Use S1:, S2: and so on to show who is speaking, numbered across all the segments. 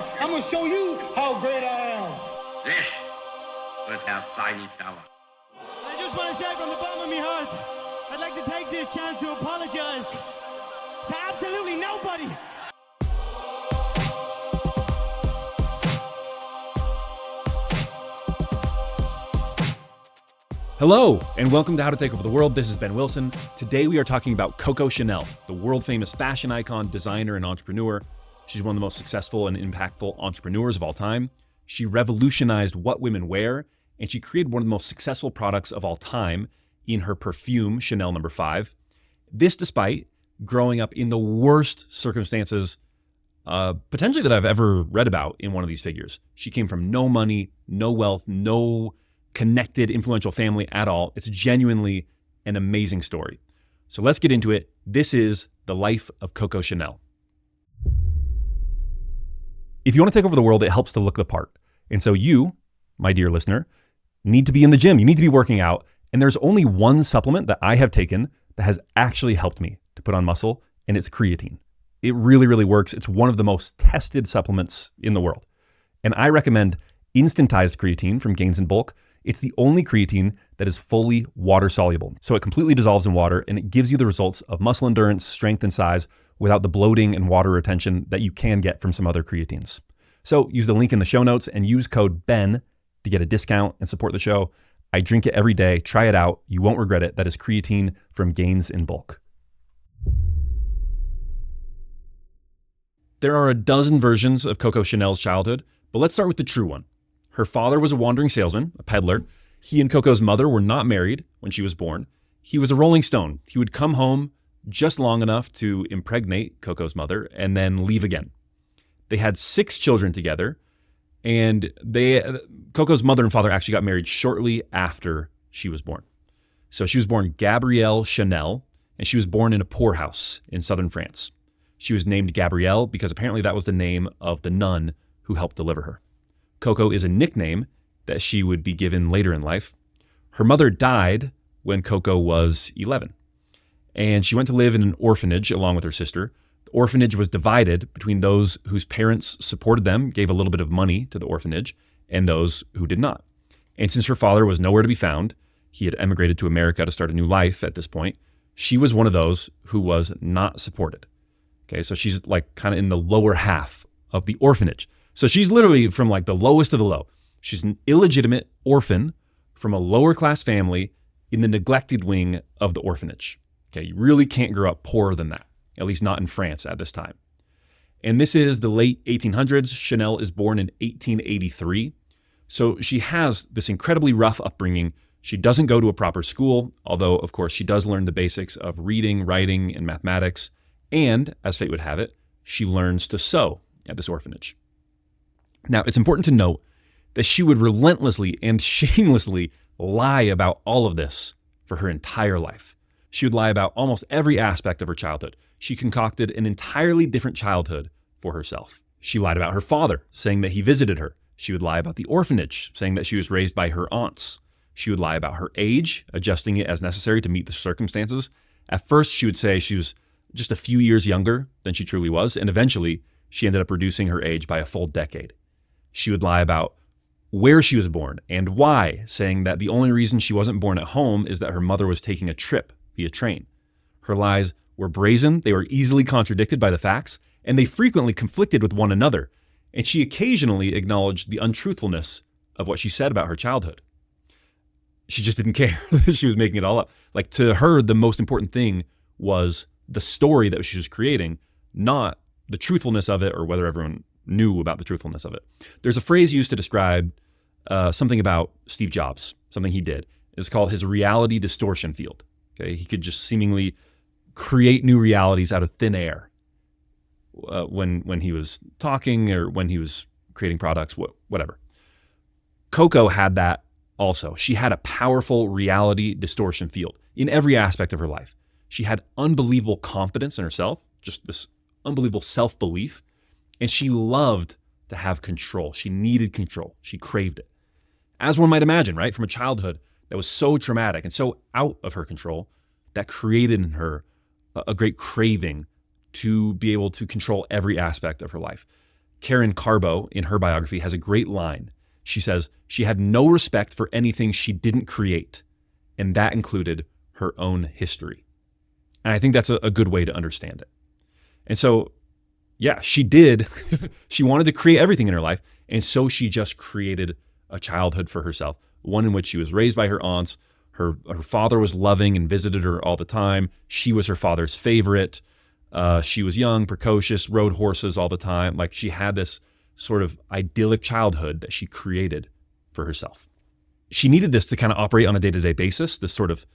S1: I'm gonna show you how great I am.
S2: This was our tiny fella.
S3: I just want to say from the bottom of my heart, I'd like to take this chance to apologize to absolutely nobody.
S4: Hello, and welcome to How to Take Over the World. This is Ben Wilson. Today we are talking about Coco Chanel, the world-famous fashion icon, designer, and entrepreneur. She's one of the most successful and impactful entrepreneurs of all time. She revolutionized what women wear, and she created one of the most successful products of all time in her perfume, Chanel No. 5. This despite growing up in the worst circumstances potentially that I've ever read about in one of these figures. She came from no money, no wealth, no connected, influential family at all. It's genuinely an amazing story. So let's get into it. This is the life of Coco Chanel. If you want to take over the world, it helps to look the part. And so you, my dear listener, need to be in the gym. You need to be working out. And there's only one supplement that I have taken that has actually helped me to put on muscle, and it's creatine. It really, really works. It's one of the most tested supplements in the world. And I recommend instantized creatine from Gains in Bulk. It's the only creatine that is fully water soluble. So it completely dissolves in water and it gives you the results of muscle endurance, strength, and size without the bloating and water retention that you can get from some other creatines. So use the link in the show notes and use code BEN to get a discount and support the show. I drink it every day. Try it out. You won't regret it. That is creatine from Gains in Bulk. There are a dozen versions of Coco Chanel's childhood, but let's start with the true one. Her father was a wandering salesman, a peddler. He and Coco's mother were not married when she was born. He was a rolling stone. He would come home just long enough to impregnate Coco's mother and then leave again. They had 6 children together, and Coco's mother and father actually got married shortly after she was born. So she was born Gabrielle Chanel, and she was born in a poorhouse in southern France. She was named Gabrielle because apparently that was the name of the nun who helped deliver her. Coco is a nickname that she would be given later in life. Her mother died when Coco was 11, and she went to live in an orphanage along with her sister. The orphanage was divided between those whose parents supported them, gave a little bit of money to the orphanage, and those who did not. And since her father was nowhere to be found, he had emigrated to America to start a new life at this point, she was one of those who was not supported. Okay, so she's like kind of in the lower half of the orphanage. So she's literally from like the lowest of the low. She's an illegitimate orphan from a lower class family in the neglected wing of the orphanage. Okay, you really can't grow up poorer than that, at least not in France at this time. And this is the late 1800s. Chanel is born in 1883. So she has this incredibly rough upbringing. She doesn't go to a proper school, although of course she does learn the basics of reading, writing, and mathematics. And as fate would have it, she learns to sew at this orphanage. Now, it's important to note that she would relentlessly and shamelessly lie about all of this for her entire life. She would lie about almost every aspect of her childhood. She concocted an entirely different childhood for herself. She lied about her father, saying that he visited her. She would lie about the orphanage, saying that she was raised by her aunts. She would lie about her age, adjusting it as necessary to meet the circumstances. At first, she would say she was just a few years younger than she truly was, and eventually, she ended up reducing her age by a full decade. She would lie about where she was born and why, saying that the only reason she wasn't born at home is that her mother was taking a trip via train. Her lies were brazen, they were easily contradicted by the facts, and they frequently conflicted with one another. And she occasionally acknowledged the untruthfulness of what she said about her childhood. She just didn't care. She was making it all up. Like, to her, the most important thing was the story that she was creating, not the truthfulness of it or whether everyone knew about the truthfulness of it. There's a phrase used to describe something about Steve Jobs, something he did. It's called his reality distortion field. Okay, he could just seemingly create new realities out of thin air when he was talking or when he was creating products, whatever. Coco had that also. She had a powerful reality distortion field in every aspect of her life. She had unbelievable confidence in herself, just this unbelievable self-belief. And she loved to have control. She needed control. She craved it. As one might imagine, right? From a childhood that was so traumatic and so out of her control, that created in her a great craving to be able to control every aspect of her life. Karen Carbo, in her biography, has a great line. She says, she had no respect for anything she didn't create, and that included her own history. And I think that's a good way to understand it. And so, yeah, she did. She wanted to create everything in her life, and so she just created a childhood for herself, one in which she was raised by her aunts. Her father was loving and visited her all the time. She was her father's favorite. She was young, precocious, rode horses all the time. Like, she had this sort of idyllic childhood that she created for herself. She needed this to kind of operate on a day-to-day basis, this sort of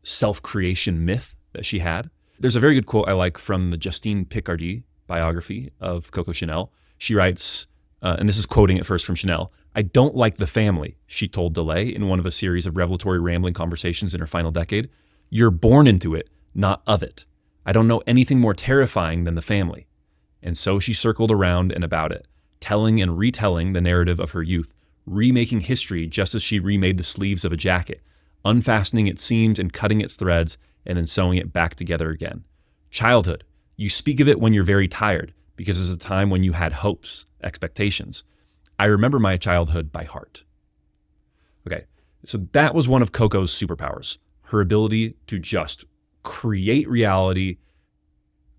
S4: self-creation myth that she had. There's a very good quote I like from the Justine Picardie biography of Coco Chanel. She writes, and this is quoting it first from Chanel, "I don't like the family," she told Delay in one of a series of revelatory rambling conversations in her final decade. "You're born into it, not of it. I don't know anything more terrifying than the family." And so she circled around and about it, telling and retelling the narrative of her youth, remaking history just as she remade the sleeves of a jacket, unfastening its seams and cutting its threads, and then sewing it back together again. Childhood. You speak of it when you're very tired, because it's a time when you had hopes, expectations. I remember my childhood by heart. Okay, so that was one of Coco's superpowers, her ability to just create reality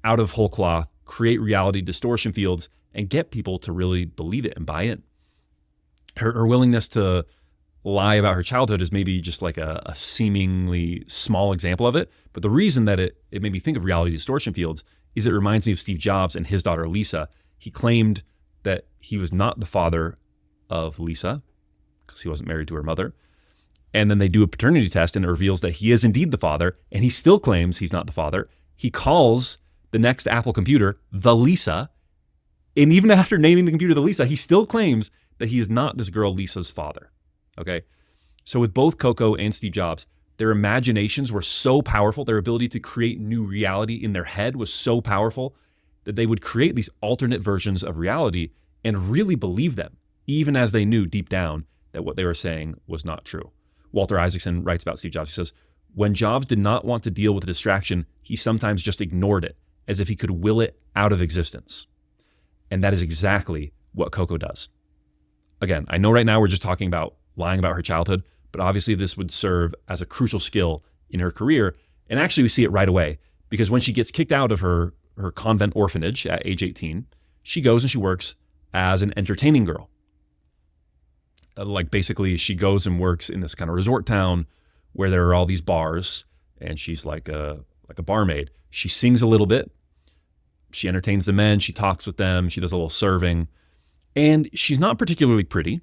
S4: out of whole cloth, create reality distortion fields, and get people to really believe it and buy it. Her willingness to lie about her childhood is maybe just like a seemingly small example of it. But the reason that it made me think of reality distortion fields is it reminds me of Steve Jobs and his daughter, Lisa. He claimed that he was not the father of Lisa because he wasn't married to her mother. And then they do a paternity test and it reveals that he is indeed the father, and he still claims he's not the father. He calls the next Apple computer the Lisa. And even after naming the computer the Lisa, he still claims that he is not this girl Lisa's father. Okay. So with both Coco and Steve Jobs, their imaginations were so powerful, their ability to create new reality in their head was so powerful that they would create these alternate versions of reality and really believe them, even as they knew deep down that what they were saying was not true. Walter Isaacson writes about Steve Jobs. He says, when Jobs did not want to deal with a distraction, he sometimes just ignored it as if he could will it out of existence. And that is exactly what Coco does. Again, I know right now we're just talking about lying about her childhood, but obviously this would serve as a crucial skill in her career. And actually we see it right away, because when she gets kicked out of her convent orphanage at age 18, she goes and she works as an entertaining girl. Like basically she goes and works in this kind of resort town where there are all these bars, and she's like a barmaid. She sings a little bit. She entertains the men. She talks with them. She does a little serving. And she's not particularly pretty.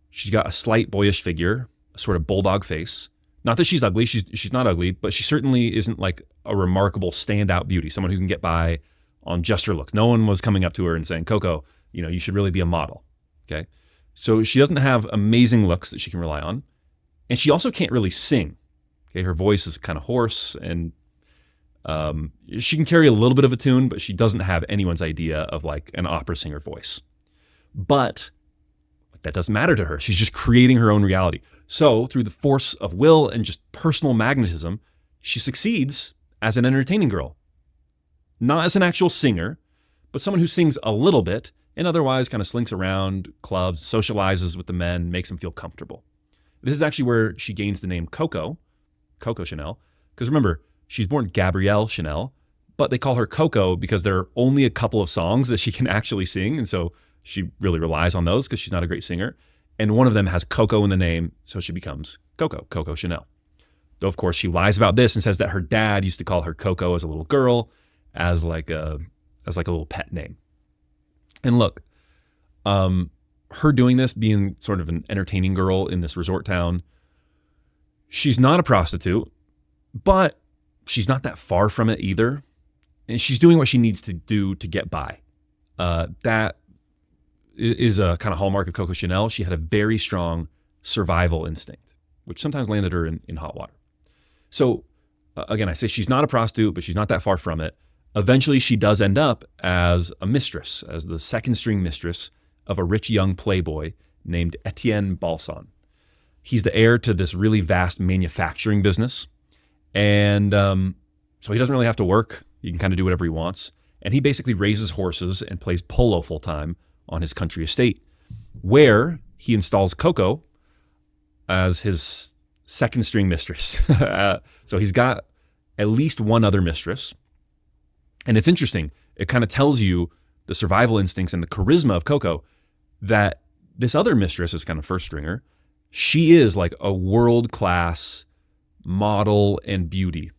S4: She's got a slight boyish figure, a sort of bulldog face. Not that she's ugly. She's not ugly, but she certainly isn't like a remarkable standout beauty, someone who can get by on just her looks. No one was coming up to her and saying, Coco, you should really be a model. Okay. So she doesn't have amazing looks that she can rely on. And she also can't really sing. Okay. Her voice is kind of hoarse, and she can carry a little bit of a tune, but she doesn't have anyone's idea of like an opera singer voice. But that doesn't matter to her. She's just creating her own reality. So through the force of will and just personal magnetism, she succeeds as an entertaining girl. Not as an actual singer, but someone who sings a little bit and otherwise kind of slinks around clubs, socializes with the men, makes them feel comfortable. This is actually where she gains the name Coco Chanel. Because remember, she's born Gabrielle Chanel, but they call her Coco because there are only a couple of songs that she can actually sing. And so she really relies on those because she's not a great singer. And one of them has Coco in the name, so she becomes Coco Chanel. Though, of course, she lies about this and says that her dad used to call her Coco as a little girl, as like a little pet name. And look, her doing this, being sort of an entertaining girl in this resort town, she's not a prostitute, but she's not that far from it either. And she's doing what she needs to do to get by. That is a kind of hallmark of Coco Chanel. She had a very strong survival instinct, which sometimes landed her in hot water. So again, I say she's not a prostitute, but she's not that far from it. Eventually, she does end up as a mistress, as the second string mistress of a rich young playboy named Etienne Balsan. He's the heir to this really vast manufacturing business. And so he doesn't really have to work. He can kind of do whatever he wants. And he basically raises horses and plays polo full time on his country estate, where he installs Coco as his second string mistress. So he's got at least one other mistress. And it's interesting. It kind of tells you the survival instincts and the charisma of Coco, that this other mistress is kind of first stringer. She is like a world-class model and beauty.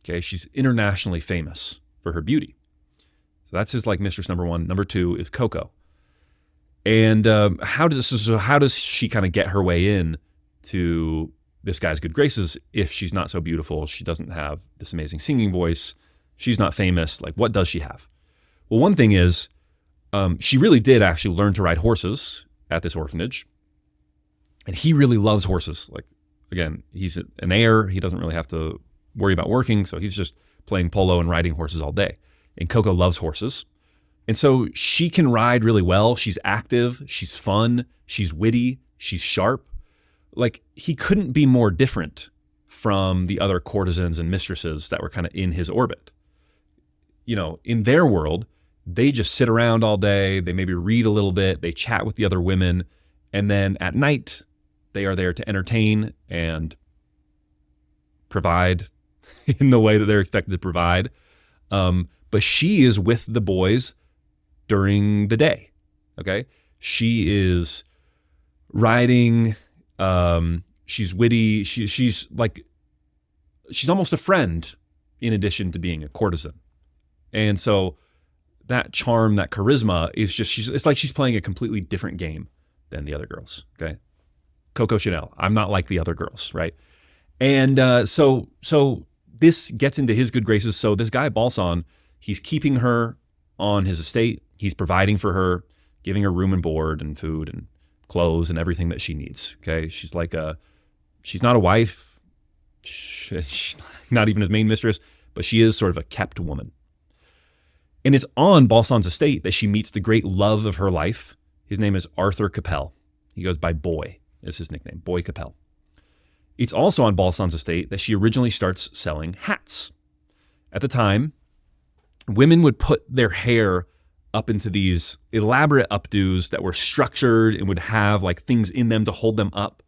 S4: Okay, she's internationally famous for her beauty. So that's his like mistress number one. Number two is Coco. And how does she kind of get her way in to this guy's good graces if she's not so beautiful? She doesn't have this amazing singing voice. She's not famous. Like, what does she have? Well, one thing is she really did actually learn to ride horses at this orphanage. And he really loves horses. Like, again, he's an heir. He doesn't really have to worry about working. So he's just playing polo and riding horses all day. And Coco loves horses. And so she can ride really well. She's active. She's fun. She's witty. She's sharp. Like, he couldn't be more different from the other courtesans and mistresses that were kind of in his orbit. You know, in their world, they just sit around all day. They maybe read a little bit. They chat with the other women. And then at night, they are there to entertain and provide in the way that they're expected to provide. But she is with the boys during the day. Okay. She is riding. She's witty. She's almost a friend in addition to being a courtesan. And so that charm, that charisma is just, it's like she's playing a completely different game than the other girls. Okay. Coco Chanel. I'm not like the other girls. Right. And so this gets into his good graces. So this guy, Balsan, he's keeping her on his estate. He's providing for her, giving her room and board and food and clothes and everything that she needs. Okay. She's not a wife. She's not even his main mistress, but she is sort of a kept woman. And it's on Balsan's estate that she meets the great love of her life. His name is Arthur Capel. He goes by Boy, is his nickname, Boy Capel. It's also on Balsan's estate that she originally starts selling hats. At the time, women would put their hair up into these elaborate updos that were structured and would have like things in them to hold them up.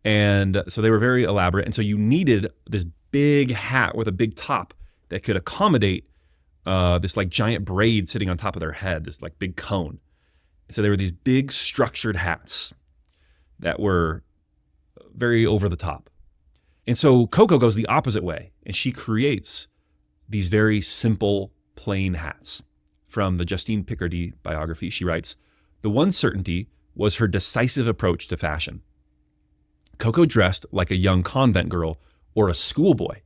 S4: And so they were very elaborate. And so you needed this big hat with a big top that could accommodate this like giant braid sitting on top of their head, this like big cone. So there were these big structured hats that were very over the top. And so Coco goes the opposite way, and she creates these very simple, plain hats. From the Justine Picardie biography, she writes, "The one certainty was her decisive approach to fashion. Coco dressed like a young convent girl or a schoolboy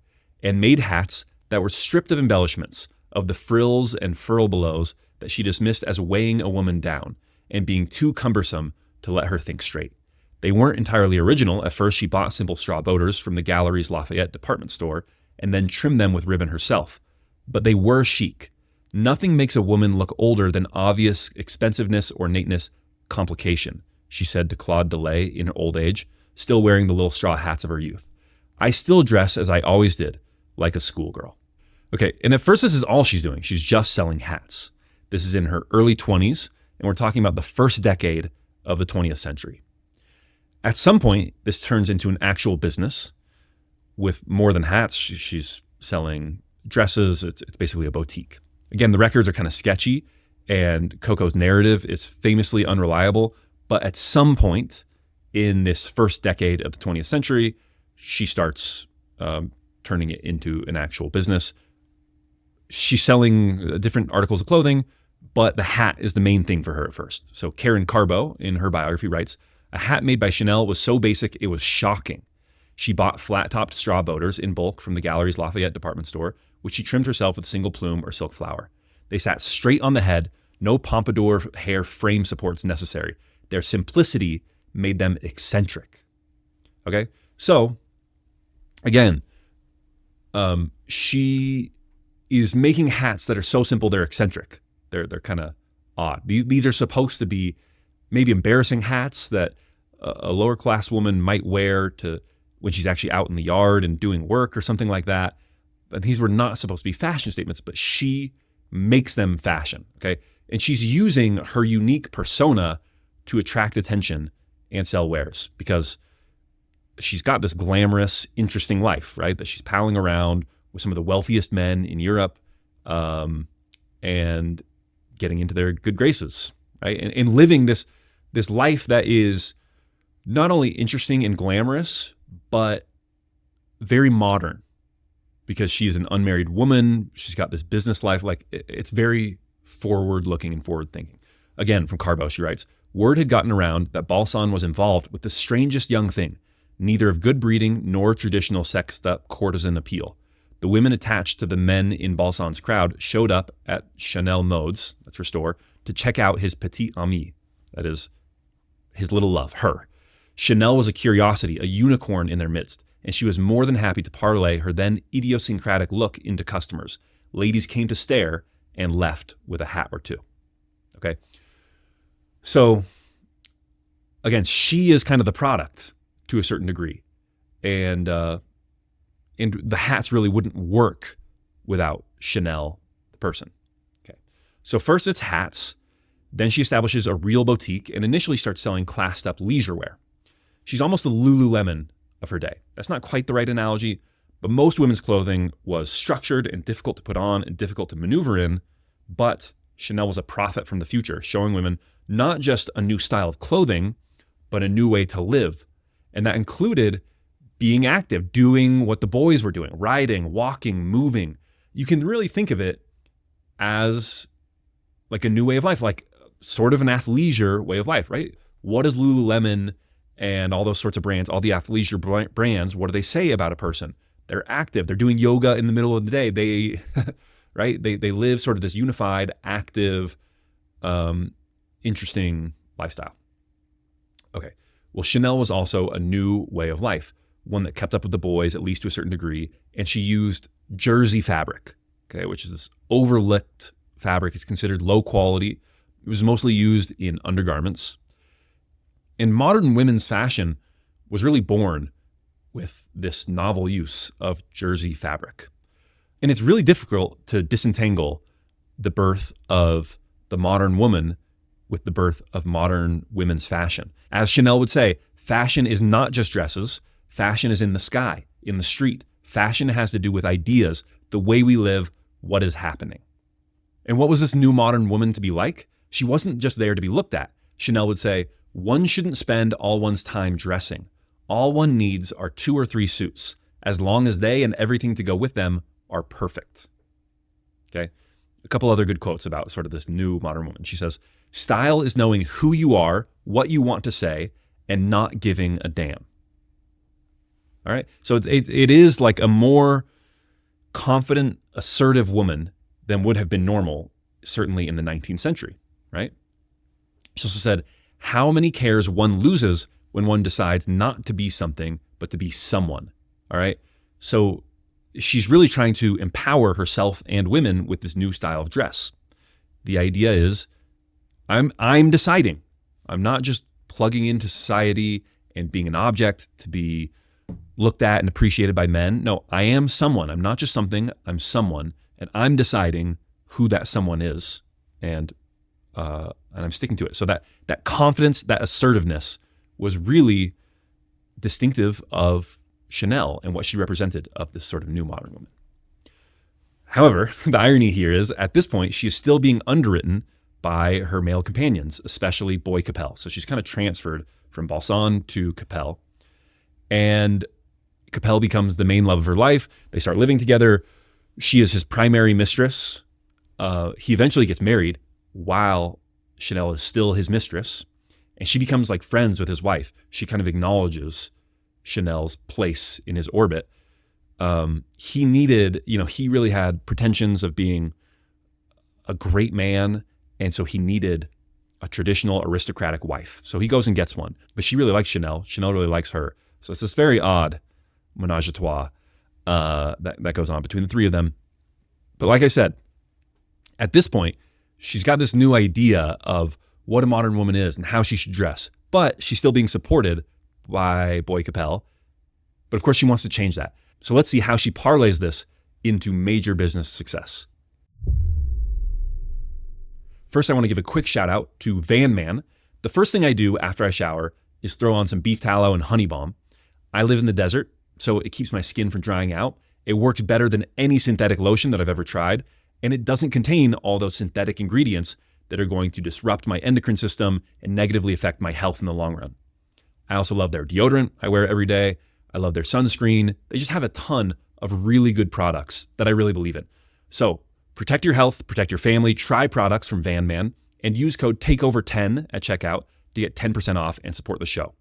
S4: and made hats that were stripped of embellishments, of the frills and furbelows that she dismissed as weighing a woman down and being too cumbersome to let her think straight. They weren't entirely original. At first, she bought simple straw boaters from the Galleries Lafayette department store and then trimmed them with ribbon herself. But they were chic. Nothing makes a woman look older than obvious expensiveness, ornateness, complication," she said to Claude Delay in her old age, still wearing the little straw hats of her youth. "I still dress as I always did, like a schoolgirl." Okay, and at first this is all she's doing. She's just selling hats. This is in her early 20s, and we're talking about the first decade of the 20th century. At some point, this turns into an actual business with more than hats. She's selling dresses. It's basically a boutique. Again, the records are kind of sketchy, and Coco's narrative is famously unreliable. But at some point in this first decade of the 20th century, she starts turning it into an actual business. She's selling different articles of clothing, but the hat is the main thing for her at first. So Karen Carbo, in her biography, writes, "A hat made by Chanel was so basic it was shocking. She bought flat-topped straw boaters in bulk from the Galleries Lafayette department store, which she trimmed herself with a single plume or silk flower. They sat straight on the head, no pompadour hair frame supports necessary. Their simplicity made them eccentric." Okay, so again, she is making hats that are so simple they're eccentric. They're kind of odd. These are supposed to be maybe embarrassing hats that a lower class woman might wear to when she's actually out in the yard and doing work or something like that. But these were not supposed to be fashion statements, but she makes them fashion, okay? And she's using her unique persona to attract attention and sell wares because she's got this glamorous, interesting life, right? That she's palling around with some of the wealthiest men in Europe and getting into their good graces, right? And living this life that is not only interesting and glamorous, but very modern because she's an unmarried woman. She's got this business life. Like it's very forward-looking and forward-thinking. Again, from Carbo, she writes, word had gotten around that Balsan was involved with the strangest young thing, neither of good breeding nor traditional sexed-up courtesan appeal. The women attached to the men in Balsan's crowd showed up at Chanel Modes, that's her store, to check out his petite amie, that is, his little love, her. Chanel was a curiosity, a unicorn in their midst, and she was more than happy to parlay her then idiosyncratic look into customers. Ladies came to stare and left with a hat or two. Okay? So, again, she is kind of the product to a certain degree. And the hats really wouldn't work without Chanel, the person. Okay. So first it's hats. Then she establishes a real boutique and initially starts selling classed up leisure wear. She's almost the Lululemon of her day. That's not quite the right analogy, but most women's clothing was structured and difficult to put on and difficult to maneuver in. But Chanel was a prophet from the future, showing women not just a new style of clothing, but a new way to live. And that included being active, doing what the boys were doing, riding, walking, moving. You can really think of it as like a new way of life, like sort of an athleisure way of life, right? What does Lululemon and all those sorts of brands, all the athleisure brands, what do they say about a person? They're active. They're doing yoga in the middle of the day. They, right? They live sort of this unified, active, interesting lifestyle. Okay. Well, Chanel was also a new way of life, one that kept up with the boys, at least to a certain degree. And she used jersey fabric, okay, which is this overlooked fabric. It's considered low quality. It was mostly used in undergarments. And modern women's fashion was really born with this novel use of jersey fabric. And it's really difficult to disentangle the birth of the modern woman with the birth of modern women's fashion. As Chanel would say, fashion is not just dresses. Fashion is in the sky, in the street. Fashion has to do with ideas, the way we live, what is happening. And what was this new modern woman to be like? She wasn't just there to be looked at. Chanel would say, one shouldn't spend all one's time dressing. All one needs are 2 or 3 suits, as long as they and everything to go with them are perfect. Okay? A couple other good quotes about sort of this new modern woman. She says, style is knowing who you are, what you want to say, and not giving a damn. All right? So it is like a more confident, assertive woman than would have been normal, certainly in the 19th century, right? She also said, how many cares one loses when one decides not to be something, but to be someone, all right? So she's really trying to empower herself and women with this new style of dress. The idea is, I'm deciding. I'm not just plugging into society and being an object to be looked at and appreciated by men. No, I am someone. I'm not just something, I'm someone, and I'm deciding who that someone is, and I'm sticking to it. So that confidence, that assertiveness was really distinctive of Chanel and what she represented of this sort of new modern woman. However, the irony here is at this point, she is still being underwritten by her male companions, especially Boy Capel. So she's kind of transferred from Balsan to Capel, and Capel becomes the main love of her life. They start living together. She is his primary mistress. He eventually gets married while Chanel is still his mistress, and she becomes like friends with his wife. She kind of acknowledges Chanel's place in his orbit. He needed, he really had pretensions of being a great man, and so he needed a traditional aristocratic wife. So he goes and gets one, but she really likes Chanel. Chanel really likes her. So it's this very odd menage a trois that goes on between the three of them. But like I said, at this point, she's got this new idea of what a modern woman is and how she should dress, but she's still being supported by Boy Capel. But of course, she wants to change that. So let's see how she parlays this into major business success. First, I want to give a quick shout out to Van Man. The first thing I do after I shower is throw on some beef tallow and honey balm. I live in the desert, so it keeps my skin from drying out. It works better than any synthetic lotion that I've ever tried, and it doesn't contain all those synthetic ingredients that are going to disrupt my endocrine system and negatively affect my health in the long run. I also love their deodorant. I wear it every day. I love their sunscreen. They just have a ton of really good products that I really believe in. So protect your health, protect your family, try products from Van Man, and use code TAKEOVER10 at checkout to get 10% off and support the show.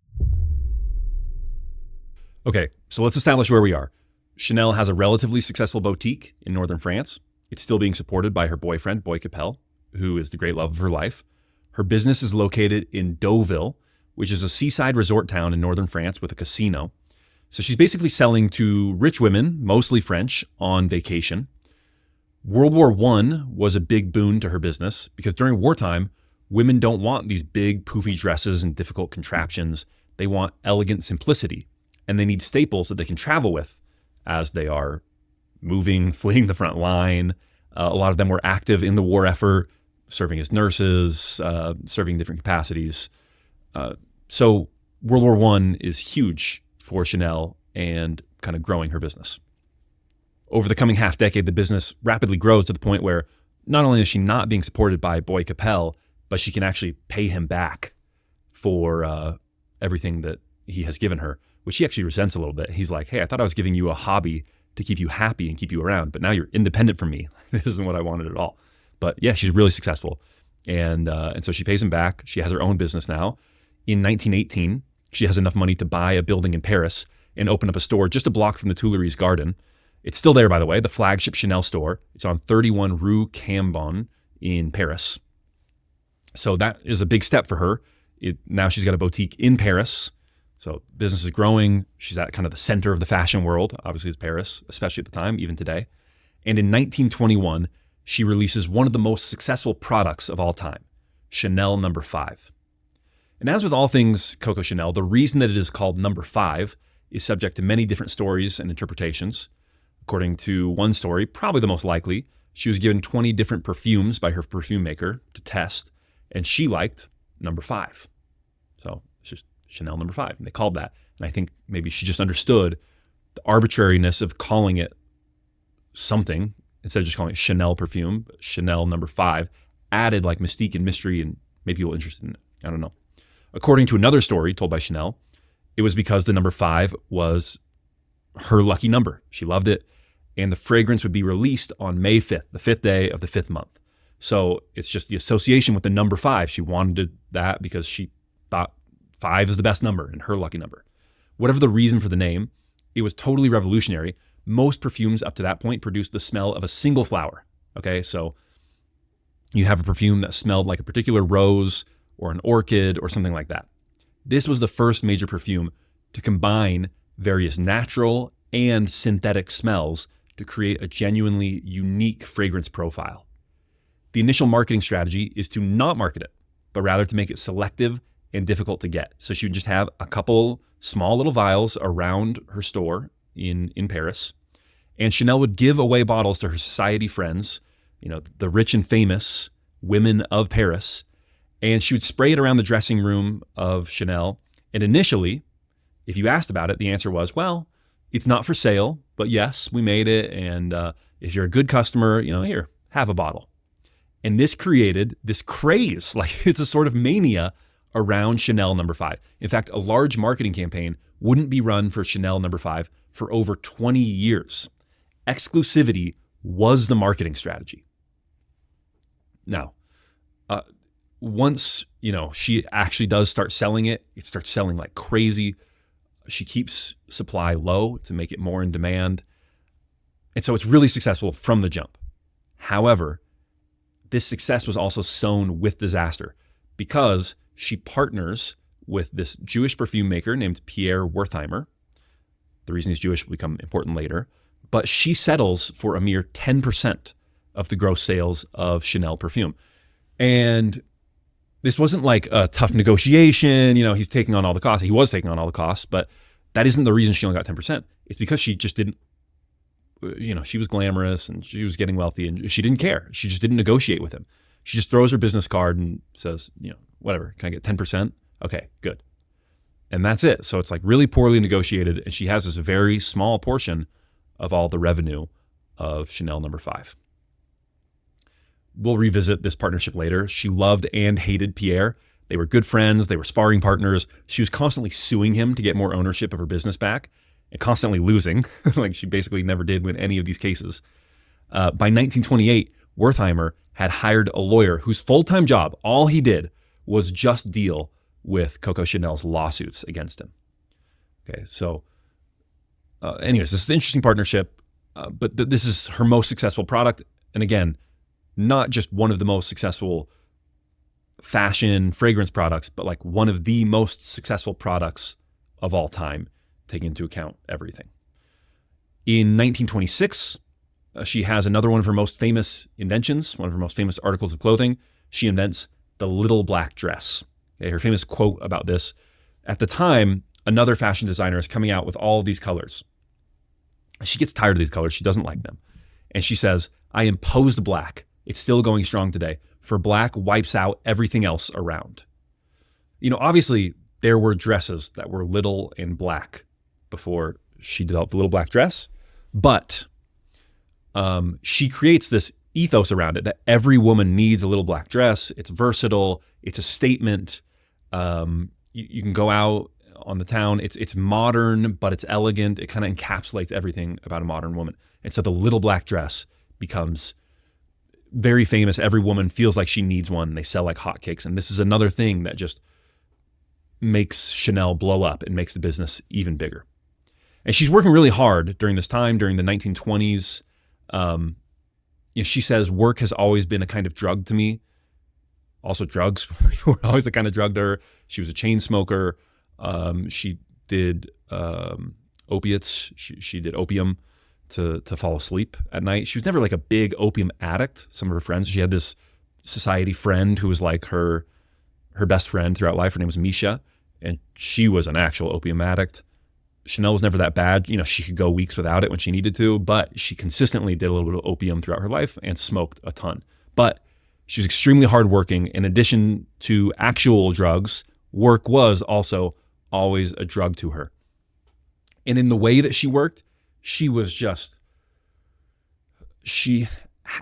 S4: Okay, so let's establish where we are. Chanel has a relatively successful boutique in northern France. It's still being supported by her boyfriend, Boy Capel, who is the great love of her life. Her business is located in Deauville, which is a seaside resort town in northern France with a casino. So she's basically selling to rich women, mostly French, on vacation. World War I was a big boon to her business because during wartime, women don't want these big poofy dresses and difficult contraptions. They want elegant simplicity, and they need staples that they can travel with as they are moving, fleeing the front line. A lot of them were active in the war effort, serving as nurses, serving in different capacities. So World War I is huge for Chanel and kind of growing her business. Over the coming half decade, the business rapidly grows to the point where not only is she not being supported by Boy Capel, but she can actually pay him back for everything that he has given her, which he actually resents a little bit. He's like, hey, I thought I was giving you a hobby to keep you happy and keep you around, but now you're independent from me. This isn't what I wanted at all. But yeah, she's really successful. And so she pays him back. She has her own business now. In 1918, she has enough money to buy a building in Paris and open up a store just a block from the Tuileries Garden. It's still there, by the way, the flagship Chanel store. It's on 31 Rue Cambon in Paris. So that is a big step for her. Now she's got a boutique in Paris. So business is growing. She's at kind of the center of the fashion world, obviously is Paris, especially at the time, even today. And in 1921, she releases one of the most successful products of all time, Chanel No. 5. And as with all things Coco Chanel, the reason that it is called No. 5 is subject to many different stories and interpretations. According to one story, probably the most likely, she was given 20 different perfumes by her perfume maker to test, and she liked No. 5. So it's just Chanel No. 5, and they called that. And I think maybe she just understood the arbitrariness of calling it something, instead of just calling it Chanel perfume, Chanel No. 5, added like mystique and mystery and made people interested in it. I don't know. According to another story told by Chanel, it was because the number 5 was her lucky number. She loved it. And the fragrance would be released on May 5th, the 5th day of the 5th month. So it's just the association with the number 5. She wanted that because she thought 5 is the best number and her lucky number. Whatever the reason for the name, it was totally revolutionary. Most perfumes up to that point produced the smell of a single flower. Okay, so you have a perfume that smelled like a particular rose or an orchid or something like that. This was the first major perfume to combine various natural and synthetic smells to create a genuinely unique fragrance profile. The initial marketing strategy is to not market it, but rather to make it selective and difficult to get. So she would just have a couple small little vials around her store in Paris, and Chanel would give away bottles to her society friends, the rich and famous women of Paris, and she would spray it around the dressing room of Chanel. And initially, if you asked about it, the answer was, well, it's not for sale, but yes, we made it. And if you're a good customer, here, have a bottle. And this created this craze, like it's a sort of mania around Chanel No. 5. In fact, a large marketing campaign wouldn't be run for Chanel No. 5 for over 20 years. Exclusivity was the marketing strategy. Now, once, she actually does start selling it, it starts selling like crazy. She keeps supply low to make it more in demand. And so it's really successful from the jump. However, this success was also sown with disaster because she partners with this Jewish perfume maker named Pierre Wertheimer. The reason he's Jewish will become important later. But she settles for a mere 10% of the gross sales of Chanel perfume. And this wasn't like a tough negotiation, he's taking on all the costs. He was taking on all the costs, but that isn't the reason she only got 10%. It's because she just didn't, she was glamorous and she was getting wealthy and she didn't care. She just didn't negotiate with him. She just throws her business card and says, whatever, can I get 10%? Okay, good. And that's it. So it's like really poorly negotiated. And she has this very small portion of all the revenue of Chanel No. 5. We'll revisit this partnership later. She loved and hated Pierre. They were good friends. They were sparring partners. She was constantly suing him to get more ownership of her business back and constantly losing. Like she basically never did win any of these cases. By 1928, Wertheimer had hired a lawyer whose full-time job, all he did was just deal with Coco Chanel's lawsuits against him. Okay, so anyways, this is an interesting partnership, but this is her most successful product. And again, not just one of the most successful fashion fragrance products, but like one of the most successful products of all time, taking into account everything. In 1926, she has another one of her most famous inventions, one of her most famous articles of clothing. She invents the little black dress. Okay, her famous quote about this, at the time, another fashion designer is coming out with all of these colors. She gets tired of these colors. She doesn't like them. And she says, I imposed black. It's still going strong today, for black wipes out everything else around. Obviously, there were dresses that were little and black before she developed the little black dress, but she creates this ethos around it that every woman needs a little black dress. It's versatile. It's a statement. You can go out on the town. It's modern, but it's elegant. It kind of encapsulates everything about a modern woman. And so the little black dress becomes very famous. Every woman feels like she needs one. They sell like hotcakes. And this is another thing that just makes Chanel blow up and makes the business even bigger. And she's working really hard during this time, during the 1920s. She says work has always been a kind of drug to me. Also, drugs were always a kind of drug to her. She was a chain smoker. She did opiates. She did opium to fall asleep at night. She was never like a big opium addict. Some of her friends, she had this society friend who was like her best friend throughout life. Her name was Misha, and she was an actual opium addict. Chanel was never that bad. She could go weeks without it when she needed to, but she consistently did a little bit of opium throughout her life and smoked a ton. But she was extremely hardworking. In addition to actual drugs, work was also always a drug to her. And in the way that she worked, she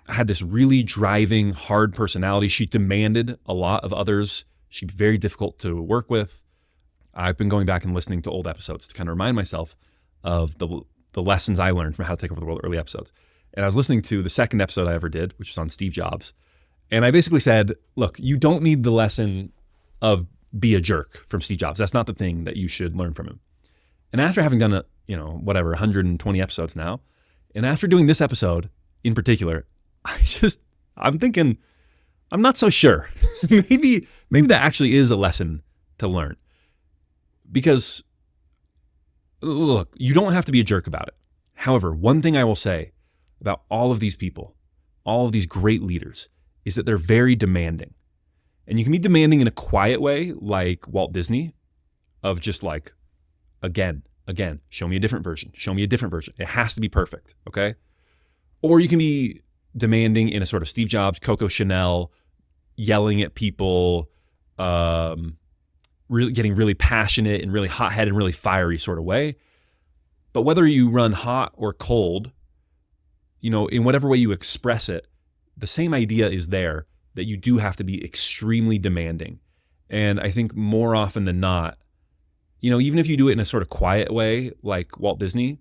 S4: had this really driving, hard personality. She demanded a lot of others. She'd be very difficult to work with. I've been going back and listening to old episodes to kind of remind myself of the lessons I learned from How to Take Over the World early episodes. And I was listening to the second episode I ever did, which was on Steve Jobs. And I basically said, look, you don't need the lesson of be a jerk from Steve Jobs. That's not the thing that you should learn from him. And after having done 120 episodes now, and after doing this episode in particular, I'm thinking, I'm not so sure. maybe that actually is a lesson to learn. Because, look, you don't have to be a jerk about it. However, one thing I will say about all of these people, all of these great leaders, is that they're very demanding. And you can be demanding in a quiet way, like Walt Disney, of just like, again, show me a different version. Show me a different version. It has to be perfect, okay? Or you can be demanding in a sort of Steve Jobs, Coco Chanel, yelling at people, really getting really passionate and really hot-headed and really fiery sort of way. But whether you run hot or cold, in whatever way you express it, the same idea is there that you do have to be extremely demanding. And I think more often than not, even if you do it in a sort of quiet way, like Walt Disney,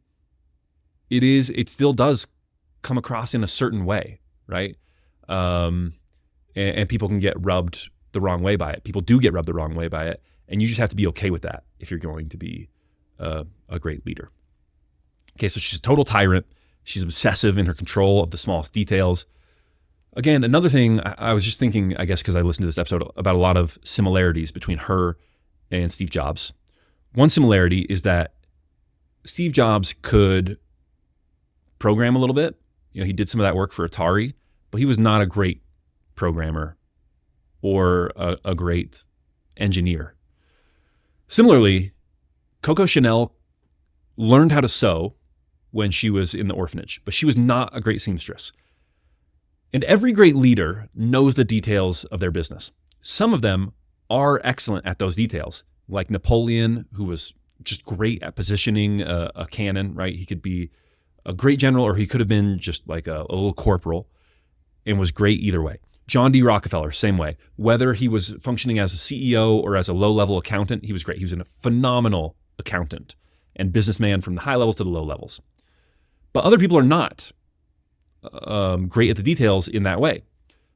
S4: it still does come across in a certain way, right? And people can get rubbed the wrong way by it. People do get rubbed the wrong way by it. And you just have to be okay with that if you're going to be a great leader. Okay, so she's a total tyrant. She's obsessive in her control of the smallest details. Again, another thing, I was just thinking, I guess because I listened to this episode, about a lot of similarities between her and Steve Jobs. One similarity is that Steve Jobs could program a little bit. He did some of that work for Atari, but he was not a great programmer or a great engineer. Similarly, Coco Chanel learned how to sew when she was in the orphanage, but she was not a great seamstress. And every great leader knows the details of their business. Some of them are excellent at those details, like Napoleon, who was just great at positioning a cannon, right? He could be a great general, or he could have been just like a little corporal and was great either way. John D. Rockefeller, same way. Whether he was functioning as a CEO or as a low-level accountant, he was great. He was a phenomenal accountant and businessman from the high levels to the low levels. But other people are not great at the details in that way.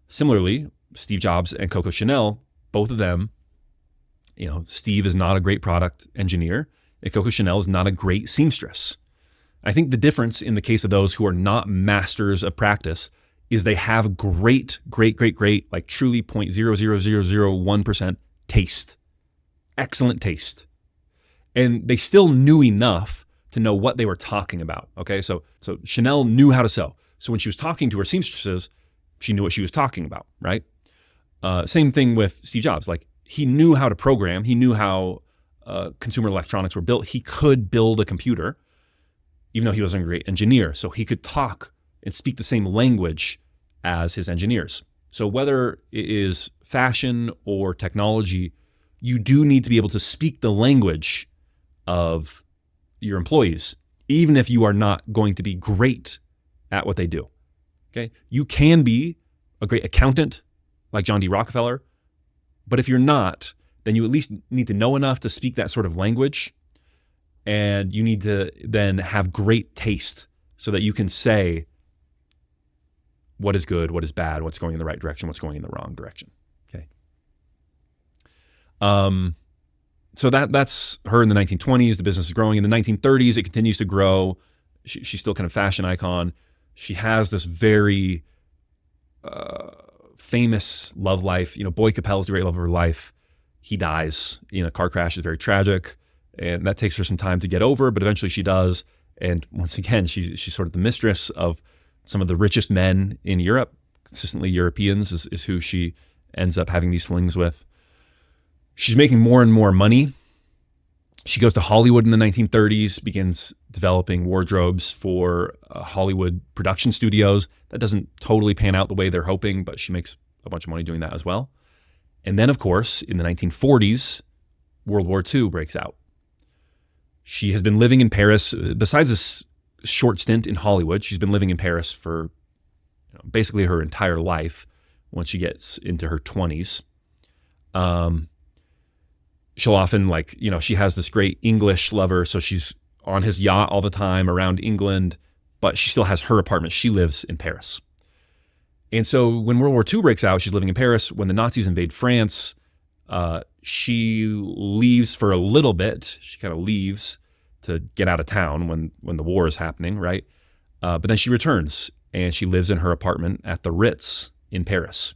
S4: Similarly, Steve Jobs and Coco Chanel, both of them, Steve is not a great product engineer, and Coco Chanel is not a great seamstress. I think the difference in the case of those who are not masters of practice is they have great, like truly 0.00001% taste. Excellent taste. And they still knew enough to know what they were talking about. Okay, so Chanel knew how to sew. So when she was talking to her seamstresses, she knew what she was talking about, right? Same thing with Steve Jobs. Like, he knew how to program. He knew how consumer electronics were built. He could build a computer, even though he wasn't a great engineer. So he could talk and speak the same language as his engineers. So whether it is fashion or technology, you do need to be able to speak the language of your employees, even if you are not going to be great at what they do. Okay? You can be a great accountant like John D. Rockefeller, but if you're not, then you at least need to know enough to speak that sort of language, and you need to then have great taste so that you can say what is good, what is bad, what's going in the right direction, what's going in the wrong direction. Okay. So that's her in the 1920s. The business is growing. In the 1930s, it continues to grow. She's still kind of fashion icon. She has this very famous love life. Boyd Capel's the great love of her life. He dies in a car crash. It's very tragic, and that takes her some time to get over, but eventually she does. And once again, she's sort of the mistress of some of the richest men in Europe. Consistently Europeans is who she ends up having these flings with. She's making more and more money. She goes to Hollywood in the 1930s, begins developing wardrobes for Hollywood production studios. That doesn't totally pan out the way they're hoping, but she makes a bunch of money doing that as well. And then, of course, in the 1940s, World War II breaks out. She has been living in Paris. Besides this short stint in Hollywood, she's been living in Paris for basically her entire life once she gets into her 20s. She'll often she has this great English lover, so she's on his yacht all the time around England, but she still has her apartment. She lives in Paris. And so when World War II breaks out, she's living in Paris. When the Nazis invade France, she leaves for a little bit. She kind of leaves to get out of town when the war is happening, right? But then she returns, and she lives in her apartment at the Ritz in Paris.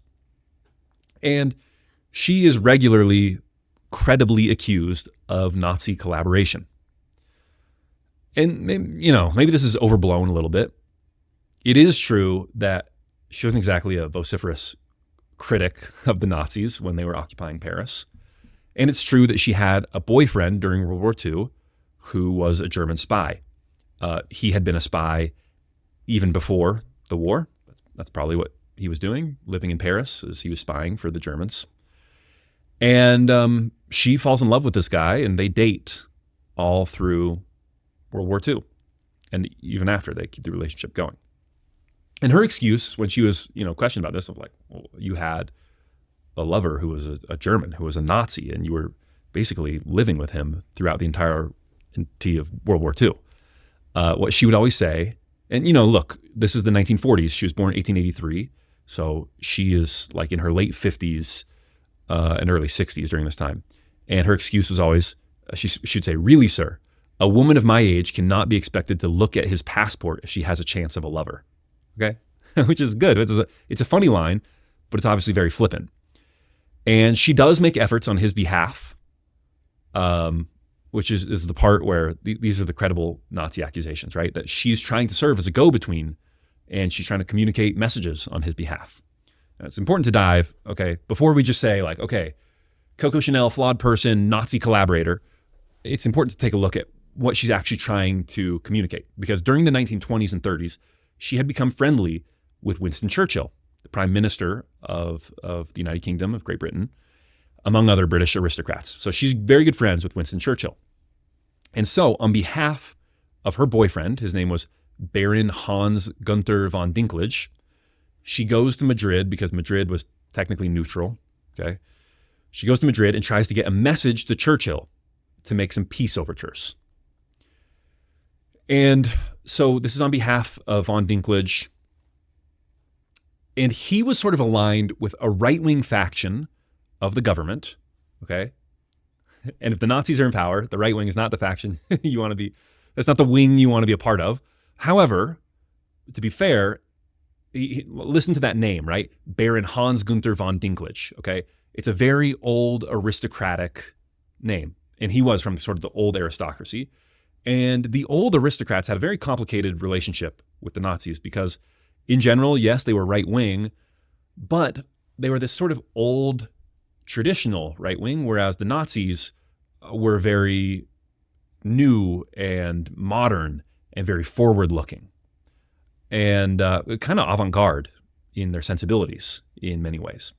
S4: And she is regularly credibly accused of Nazi collaboration. And maybe this is overblown a little bit. It is true that she wasn't exactly a vociferous critic of the Nazis when they were occupying Paris. And it's true that she had a boyfriend during World War II who was a German spy. He had been a spy even before the war. That's probably what he was doing, living in Paris as he was spying for the Germans. And she falls in love with this guy, and they date all through World War II. And even after, they keep the relationship going. And her excuse when she was, questioned about this, of well, you had a lover who was a German, who was a Nazi, and you were basically living with him throughout the entirety of World War II. What she would always say, and look, this is the 1940s. She was born in 1883, so she is in her late 50s and early 60s during this time. And her excuse was always, she'd say, "Really, sir, a woman of my age cannot be expected to look at his passport if she has a chance of a lover." Okay, which is good. It's a funny line, but it's obviously very flippant. And she does make efforts on his behalf, which is the part where these are the credible Nazi accusations, right? That she's trying to serve as a go-between, and she's trying to communicate messages on his behalf. Now, it's important to dive, okay, before we just say okay, Coco Chanel, flawed person, Nazi collaborator. It's important to take a look at what she's actually trying to communicate, because during the 1920s and 30s, she had become friendly with Winston Churchill, the Prime Minister of the United Kingdom of Great Britain, among other British aristocrats. So she's very good friends with Winston Churchill. And so on behalf of her boyfriend, his name was Baron Hans Gunther von Dinklage, she goes to Madrid because Madrid was technically neutral, okay? She goes to Madrid and tries to get a message to Churchill to make some peace overtures. And so this is on behalf of von Dinklage. And he was sort of aligned with a right-wing faction of the government, okay? And if the Nazis are in power, the right wing is not the faction you want to be, that's not the wing you want to be a part of. However, to be fair, listen to that name, right? Baron Hans Gunther von Dinklage, okay? It's a very old aristocratic name. And he was from sort of the old aristocracy. And the old aristocrats had a very complicated relationship with the Nazis because in general, yes, they were right wing, but they were this sort of old traditional right wing, whereas the Nazis were very new and modern and very forward looking and kind of avant-garde in their sensibilities in many ways.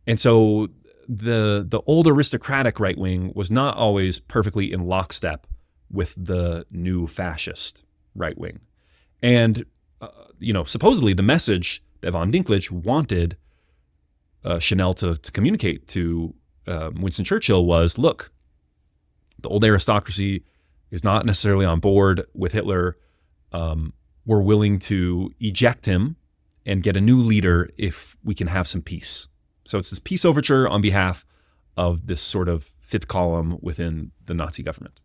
S4: And so the old aristocratic right wing was not always perfectly in lockstep with the new fascist right wing. And, supposedly the message that von Dinklage wanted Chanel to communicate to Winston Churchill was, look, the old aristocracy is not necessarily on board with Hitler. We're willing to eject him and get a new leader if we can have some peace. So it's this peace overture on behalf of this sort of fifth column within the Nazi government.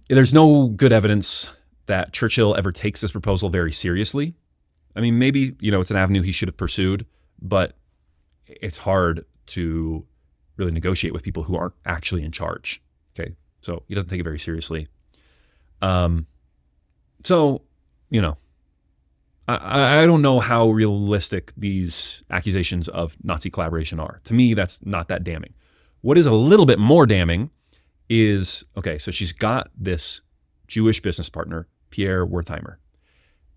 S4: There's no good evidence that Churchill ever takes this proposal very seriously. I mean, maybe, it's an avenue he should have pursued, but it's hard to really negotiate with people who aren't actually in charge. Okay. So he doesn't take it very seriously. I don't know how realistic these accusations of Nazi collaboration are. To me, that's not that damning. What is a little bit more damning is, okay, so she's got this Jewish business partner, Pierre Wertheimer.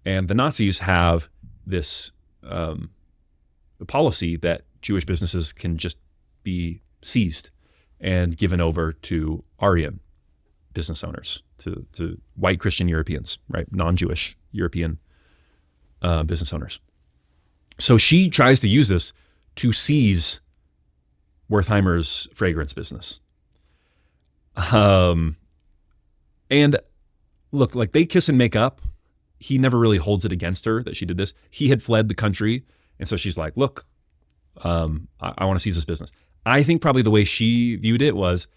S4: And the Nazis have this policy that Jewish businesses can just be seized and given over to Aryan business owners, to white Christian Europeans, right? Non-Jewish European business owners. So she tries to use this to seize Wertheimer's fragrance business. And look, like they kiss and make up. He never really holds it against her that she did this. He had fled the country. And so she's like, look, I want to seize this business. I think probably the way she viewed it was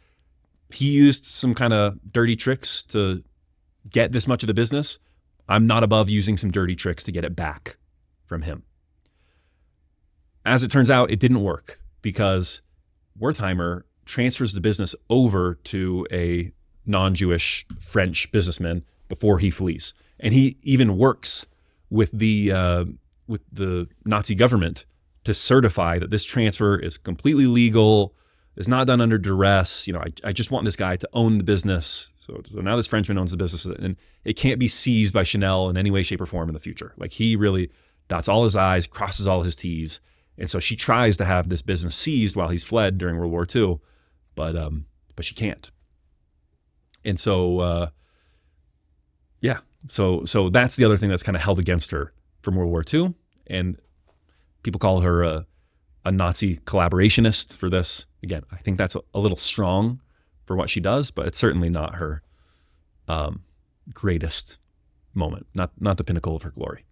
S4: he used some kind of dirty tricks to get this much of the business. I'm not above using some dirty tricks to get it back from him. As it turns out, it didn't work because Wertheimer transfers the business over to a non-Jewish French businessman before he flees. And he even works with the Nazi government to certify that this transfer is completely legal, is not done under duress. I just want this guy to own the business. So now this Frenchman owns the business and it can't be seized by Chanel in any way, shape, or form in the future. Like he really dots all his I's, crosses all his T's. And so she tries to have this business seized while he's fled during World War II, but she can't. And so, so that's the other thing that's kind of held against her from World War II. And people call her a Nazi collaborationist for this. Again, I think that's a little strong for what she does, but it's certainly not her greatest moment, not the pinnacle of her glory.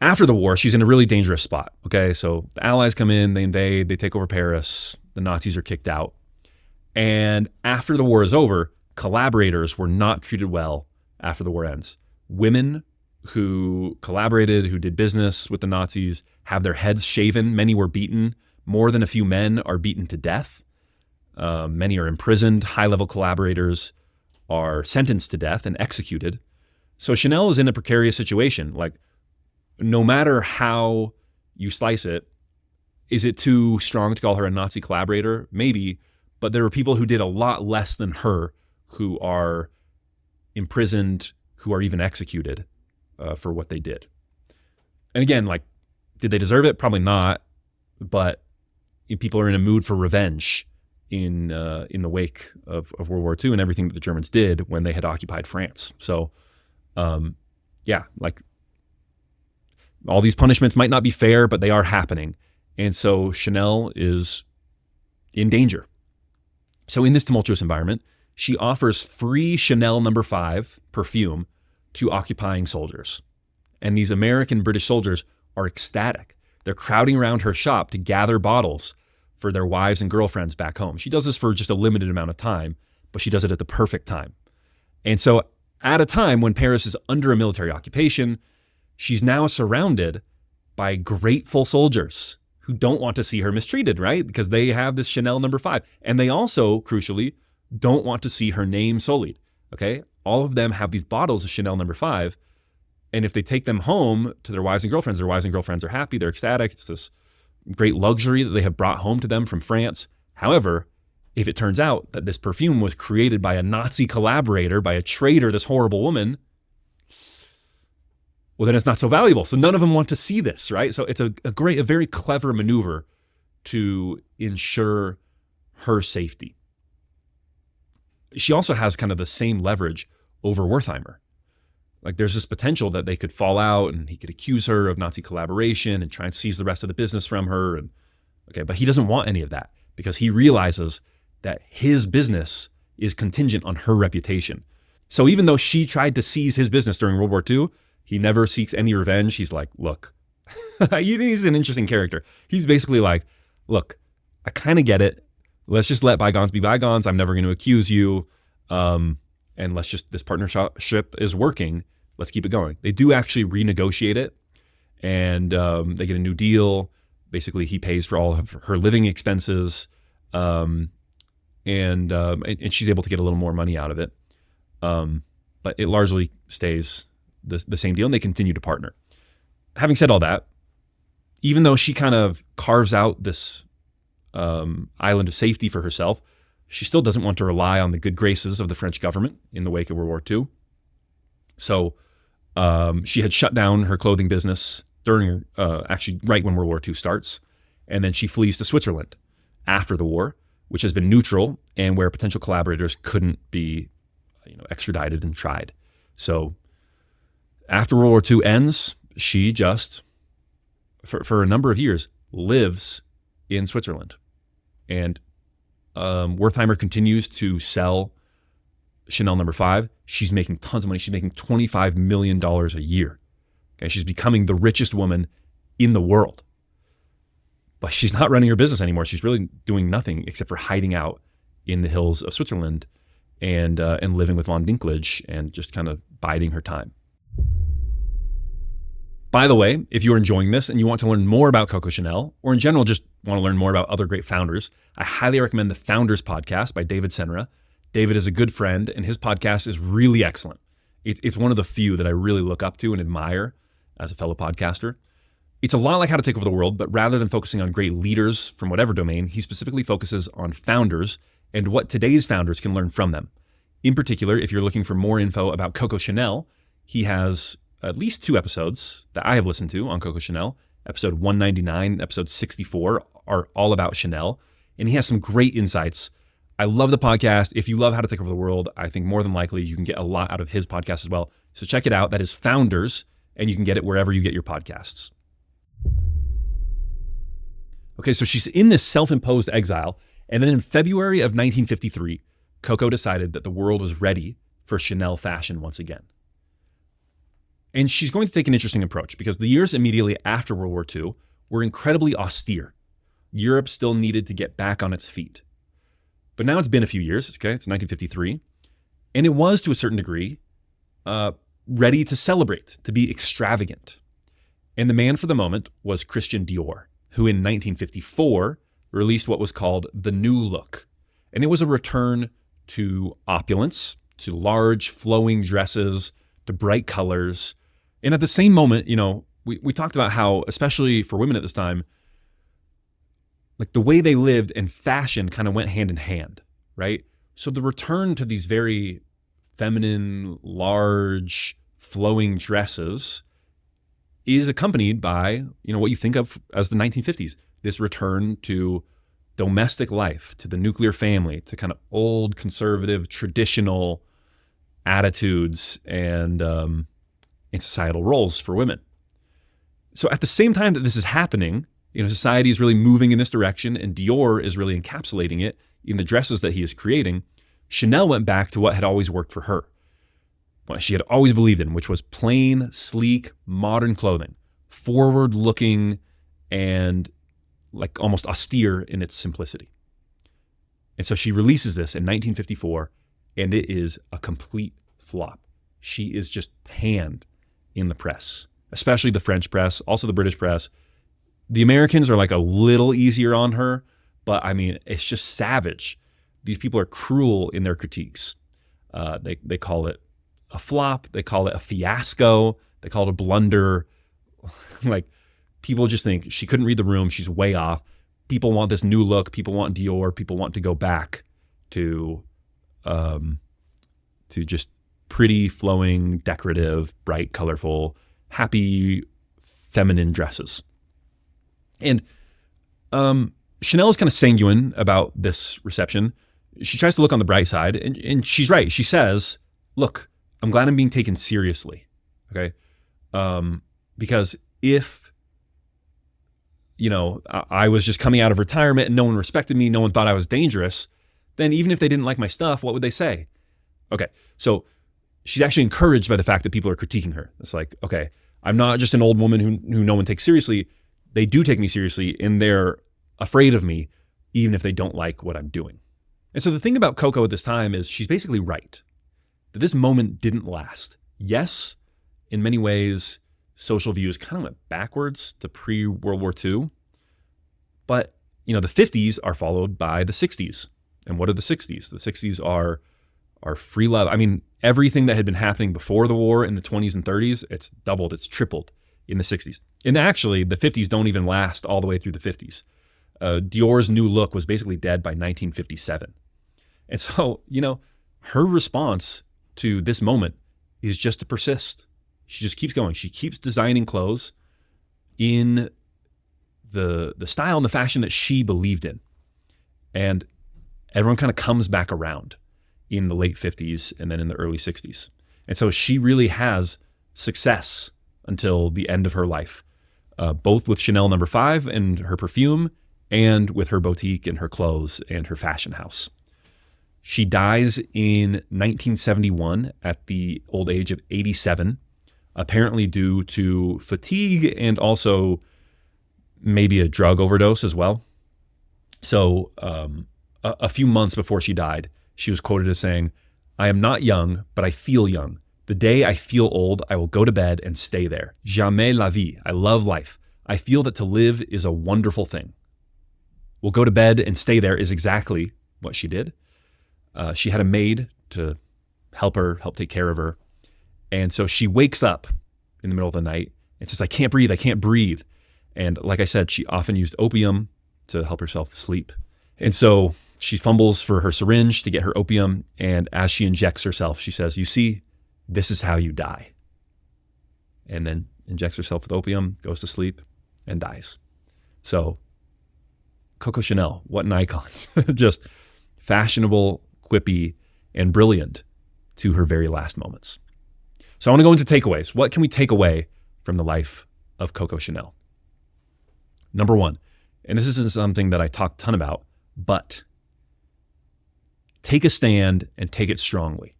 S4: After the war, she's in a really dangerous spot. Okay, so the Allies come in, they invade, they take over Paris, the Nazis are kicked out. And after the war is over, collaborators were not treated well after the war ends. Women who collaborated, who did business with the Nazis, have their heads shaven. Many were beaten. More than a few men are beaten to death. Many are imprisoned. High-level collaborators are sentenced to death and executed. So Chanel is in a precarious situation. Like, no matter how you slice it, is it too strong to call her a Nazi collaborator? Maybe, but there are people who did a lot less than her who are imprisoned, who are even executed for what they did. And again, like, did they deserve it? Probably not. But people are in a mood for revenge in the wake of World War II and everything that the Germans did when they had occupied France. So, yeah, like, all these punishments might not be fair, but they are happening. And so Chanel is in danger. So in this tumultuous environment, she offers free Chanel No. 5 perfume to occupying soldiers. And these American British soldiers are ecstatic. They're crowding around her shop to gather bottles for their wives and girlfriends back home. She does this for just a limited amount of time, but she does it at the perfect time. And so at a time when Paris is under a military occupation, she's now surrounded by grateful soldiers who don't want to see her mistreated, right? Because they have this Chanel No. 5. And they also, crucially, don't want to see her name sullied, okay? All of them have these bottles of Chanel No. 5. And if they take them home to their wives and girlfriends are happy, they're ecstatic. It's this great luxury that they have brought home to them from France. However, if it turns out that this perfume was created by a Nazi collaborator, by a traitor, this horrible woman, well, then it's not so valuable. So none of them want to see this, right? So it's a very clever maneuver to ensure her safety. She also has kind of the same leverage over Wertheimer. Like, there's this potential that they could fall out and he could accuse her of Nazi collaboration and try and seize the rest of the business from her. And okay, but he doesn't want any of that because he realizes that his business is contingent on her reputation. So even though she tried to seize his business during World War II, he never seeks any revenge. He's like, look, he's an interesting character. He's basically like, look, I kind of get it. Let's just let bygones be bygones. I'm never going to accuse you. And let's just, this partnership is working. Let's keep it going. They do actually renegotiate it, and they get a new deal. Basically, he pays for all of her living expenses, and she's able to get a little more money out of it. But it largely stays the same deal, and they continue to partner. Having said all that, even though she kind of carves out this island of safety for herself, she still doesn't want to rely on the good graces of the French government in the wake of World War II. So she had shut down her clothing business during, actually right when World War II starts. And then she flees to Switzerland after the war, which has been neutral and where potential collaborators couldn't be, extradited and tried. So after World War II ends, she just, for a number of years, lives in Switzerland. And Wertheimer continues to sell Chanel No. 5. She's making tons of money. She's making $25 million a year. Okay, she's becoming the richest woman in the world. But she's not running her business anymore. She's really doing nothing except for hiding out in the hills of Switzerland and living with Von Dinklage and just kind of biding her time. By the way, if you're enjoying this and you want to learn more about Coco Chanel, or in general just want to learn more about other great founders, I highly recommend the Founders Podcast by David Senra. David is a good friend, and his podcast is really excellent. It's one of the few that I really look up to and admire as a fellow podcaster. It's a lot like How to Take Over the World, but rather than focusing on great leaders from whatever domain, he specifically focuses on founders and what today's founders can learn from them. In particular, if you're looking for more info about Coco Chanel, he has at least 2 episodes that I have listened to on Coco Chanel. Episode 199, episode 64 are all about Chanel, and he has some great insights. I love the podcast. If you love How to Take Over the World, I think more than likely you can get a lot out of his podcast as well. So check it out. That is Founders, and you can get it wherever you get your podcasts. Okay, so she's in this self-imposed exile, and then in February of 1953, Coco decided that the world was ready for Chanel fashion once again. And she's going to take an interesting approach because the years immediately after World War II were incredibly austere. Europe still needed to get back on its feet. But now it's been a few years, okay? It's 1953. And it was, to a certain degree, ready to celebrate, to be extravagant. And the man for the moment was Christian Dior, who in 1954 released what was called the New Look. And it was a return to opulence, to large flowing dresses, to bright colors. And at the same moment, we talked about how, especially for women at this time, like the way they lived and fashion kind of went hand in hand, right? So the return to these very feminine, large, flowing dresses is accompanied by, what you think of as the 1950s, this return to domestic life, to the nuclear family, to kind of old conservative traditional attitudes and societal roles for women. So at the same time that this is happening, society is really moving in this direction, and Dior is really encapsulating it in the dresses that he is creating. Chanel went back to what had always worked for her, what she had always believed in, which was plain, sleek, modern clothing, forward-looking and like almost austere in its simplicity. And so she releases this in 1954, and it is a complete flop. She is just panned in the press, especially the French press, also the British press. The Americans are like a little easier on her, but I mean, it's just savage. These people are cruel in their critiques. They call it a flop. They call it a fiasco. They call it a blunder. Like, people just think she couldn't read the room. She's way off. People want this new look. People want Dior. People want to go back to just pretty, flowing, decorative, bright, colorful, happy, feminine dresses. And Chanel is kind of sanguine about this reception. She tries to look on the bright side, and she's right. She says, look, I'm glad I'm being taken seriously, okay? Because if, I was just coming out of retirement and no one respected me, no one thought I was dangerous, then even if they didn't like my stuff, what would they say? Okay, so she's actually encouraged by the fact that people are critiquing her. It's like, okay, I'm not just an old woman who no one takes seriously. They do take me seriously, and they're afraid of me, even if they don't like what I'm doing. And so the thing about Coco at this time is she's basically right, that this moment didn't last. Yes, in many ways, social views kind of went backwards to pre-World War II. But, the 50s are followed by the 60s. And what are the 60s? The 60s are free love. I mean, everything that had been happening before the war in the 20s and 30s, it's doubled, it's tripled in the 60s. And actually, the 50s don't even last all the way through the 50s. Dior's new look was basically dead by 1957. And so, her response to this moment is just to persist. She just keeps going. She keeps designing clothes in the style and the fashion that she believed in. And everyone kind of comes back around in the late 50s and then in the early 60s. And so she really has success until the end of her life, both with Chanel No. 5 and her perfume, and with her boutique and her clothes and her fashion house. She dies in 1971 at the old age of 87, apparently due to fatigue and also maybe a drug overdose as well. So a few months before she died, she was quoted as saying, "I am not young, but I feel young. The day I feel old, I will go to bed and stay there. J'aime la vie. I love life. I feel that to live is a wonderful thing." Will go to bed and stay there is exactly what she did. She had a maid to help take care of her. And so she wakes up in the middle of the night and says, I can't breathe. And like I said, she often used opium to help herself sleep. And so she fumbles for her syringe to get her opium. And as she injects herself, she says, "You see, this is how you die." And then injects herself with opium, goes to sleep, and dies. So Coco Chanel, what an icon. Just fashionable, quippy, and brilliant to her very last moments. So I want to go into takeaways. What can we take away from the life of Coco Chanel? Number one, and this isn't something that I talk a ton about, but take a stand and take it strongly.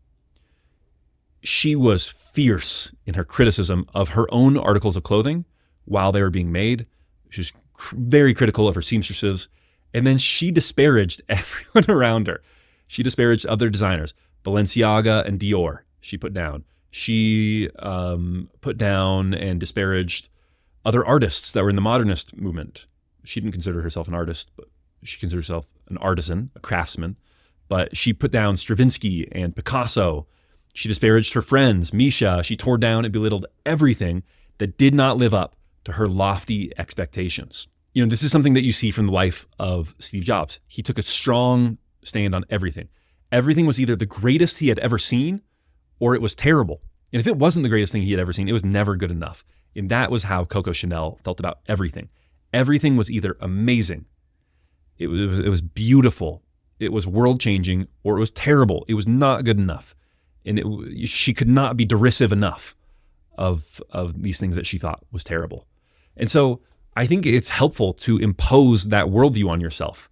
S4: She was fierce in her criticism of her own articles of clothing while they were being made. She was very critical of her seamstresses. And then she disparaged everyone around her. She disparaged other designers, Balenciaga and Dior, she put down. She put down and disparaged other artists that were in the modernist movement. She didn't consider herself an artist, but she considered herself an artisan, a craftsman. But she put down Stravinsky and Picasso. She disparaged her friends, Misha. She tore down and belittled everything that did not live up to her lofty expectations. This is something that you see from the life of Steve Jobs. He took a strong stand on everything. Everything was either the greatest he had ever seen or it was terrible. And if it wasn't the greatest thing he had ever seen, it was never good enough. And that was how Coco Chanel felt about everything. Everything was either amazing, it was beautiful, it was world-changing, or it was terrible. It was not good enough. And she could not be derisive enough of these things that she thought was terrible. And so I think it's helpful to impose that worldview on yourself.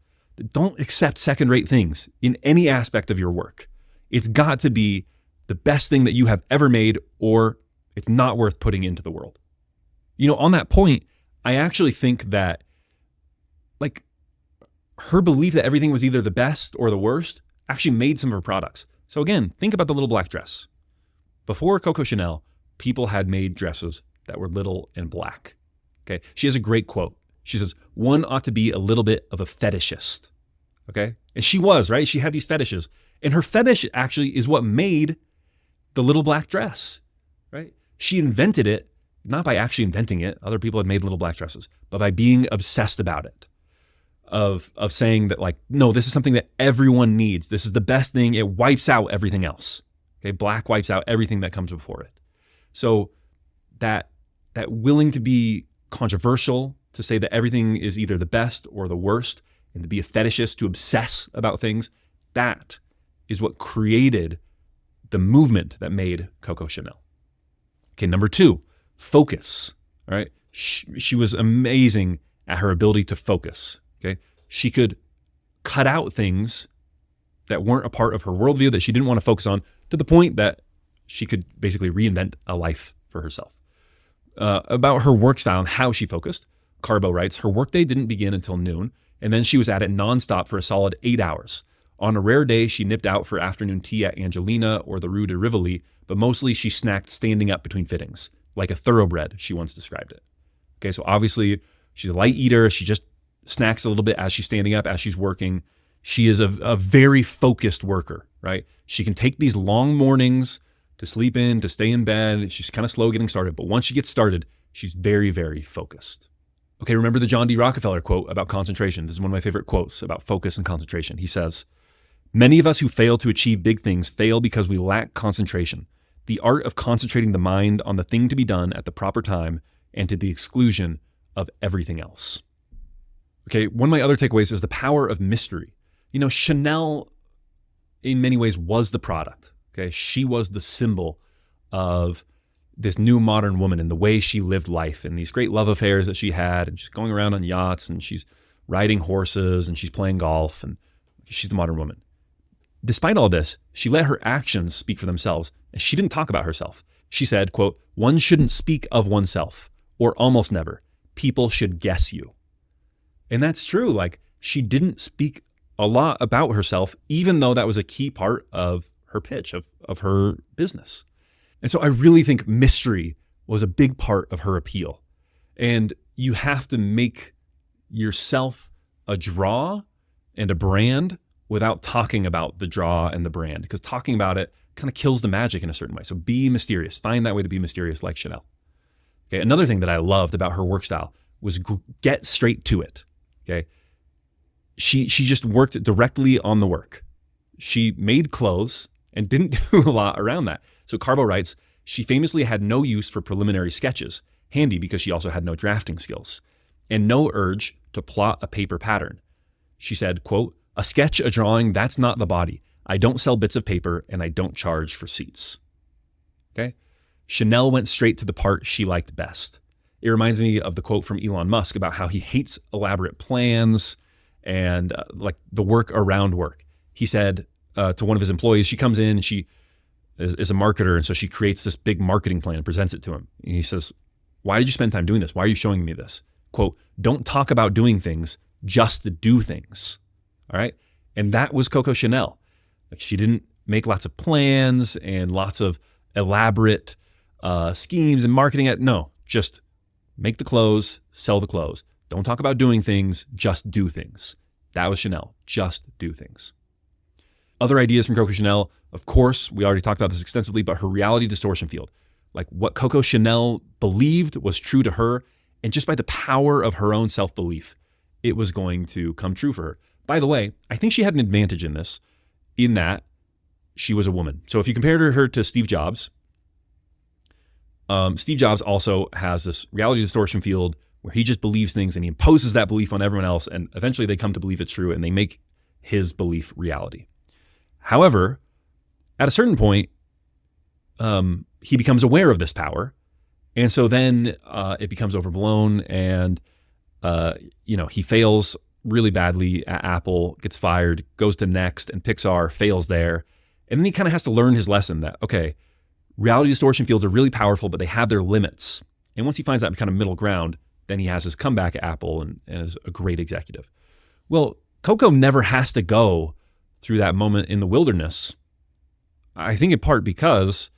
S4: Don't accept second-rate things in any aspect of your work. It's got to be the best thing that you have ever made, or it's not worth putting into the world. On that point, I actually think that like her belief that everything was either the best or the worst actually made some of her products. So again, think about the little black dress. Before Coco Chanel, people had made dresses that were little and black. Okay. She has a great quote. She says, one ought to be a little bit of a fetishist. Okay. And she was, right? She had these fetishes. And her fetish actually is what made the little black dress, right? She invented it, not by actually inventing it. Other people had made little black dresses, but by being obsessed about it, of saying that like, no, this is something that everyone needs. This is the best thing. It wipes out everything else. Okay. Black wipes out everything that comes before it. So that willing to be controversial, to say that everything is either the best or the worst, and to be a fetishist, to obsess about things, that is what created the movement that made Coco Chanel. Okay, number 2, focus. All right, she was amazing at her ability to focus. Okay, she could cut out things that weren't a part of her worldview that she didn't want to focus on, to the point that she could basically reinvent a life for herself. About her work style and how she focused, Carbo writes, her workday didn't begin until noon, and then she was at it nonstop for a solid 8 hours. On a rare day, she nipped out for afternoon tea at Angelina or the Rue de Rivoli, but mostly she snacked standing up between fittings, like a thoroughbred, she once described it. Okay, so obviously she's a light eater. She just snacks a little bit as she's standing up, as she's working. She is a very focused worker, right? She can take these long mornings to sleep in, to stay in bed. She's kind of slow getting started, but once she gets started, she's very, very focused. Okay, remember the John D. Rockefeller quote about concentration. This is one of my favorite quotes about focus and concentration. He says, "Many of us who fail to achieve big things fail because we lack concentration, the art of concentrating the mind on the thing to be done at the proper time and to the exclusion of everything else." Okay, one of my other takeaways is the power of mystery. Chanel in many ways was the product. Okay, she was the symbol of this new modern woman and the way she lived life and these great love affairs that she had, and she's going around on yachts and she's riding horses and she's playing golf, and she's the modern woman. Despite all this, she let her actions speak for themselves, and she didn't talk about herself. She said, quote, "One shouldn't speak of oneself, or almost never. People should guess you." And that's true. Like, she didn't speak a lot about herself, even though that was a key part of her pitch, of her business. And so I really think mystery was a big part of her appeal. And you have to make yourself a draw and a brand without talking about the draw and the brand, because talking about it kind of kills the magic in a certain way. So be mysterious. Find that way to be mysterious, like Chanel. Okay, another thing that I loved about her work style was get straight to it. Okay, she just worked directly on the work. She made clothes and didn't do a lot around that. So Carbo writes, she famously had no use for preliminary sketches, handy because she also had no drafting skills, and no urge to plot a paper pattern. She said, quote, "A sketch, a drawing, that's not the body. I don't sell bits of paper and I don't charge for seats." Okay? Chanel went straight to the part she liked best. It reminds me of the quote from Elon Musk about how he hates elaborate plans and like the work around work. He said to one of his employees, she comes in and she is a marketer, and so she creates this big marketing plan and presents it to him. And he says, "Why did you spend time doing this? Why are you showing me this?" Quote, "Don't talk about doing things, just do things." All right? And that was Coco Chanel. Like, she didn't make lots of plans and lots of elaborate schemes and marketing. No, just make the clothes, sell the clothes. Don't talk about doing things, just do things. That was Chanel. Just do things. Other ideas from Coco Chanel, of course, we already talked about this extensively, but her reality distortion field. Like, what Coco Chanel believed was true to her, and just by the power of her own self-belief, it was going to come true for her. By the way, I think she had an advantage in this, in that she was a woman. So if you compared her to Steve Jobs, Steve Jobs also has this reality distortion field where he just believes things and he imposes that belief on everyone else, and eventually they come to believe it's true and they make his belief reality. However, at a certain point, he becomes aware of this power, and so then it becomes overblown, and he fails really badly at Apple, gets fired, goes to Next and Pixar, fails there, and then he kind of has to learn his lesson that, okay, reality distortion fields are really powerful, but they have their limits. And once he finds that kind of middle ground, then he has his comeback at Apple and is a great executive. Well, Coco never has to go through that moment in the wilderness. I think in part because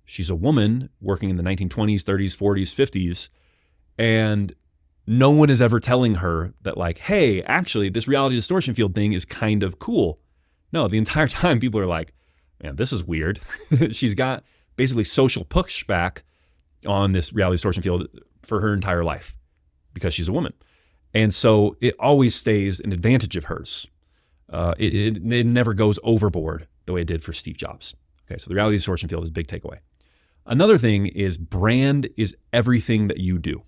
S4: she's a woman working in the 1920s, 30s, 40s, 50s, and no one is ever telling her that, like, hey, actually, this reality distortion field thing is kind of cool. No, the entire time people are like, man, this is weird. She's got basically social pushback on this reality distortion field for her entire life because she's a woman. And so it always stays an advantage of hers. It never goes overboard the way it did for Steve Jobs. Okay, so the reality distortion field is a big takeaway. Another thing is brand is everything that you do.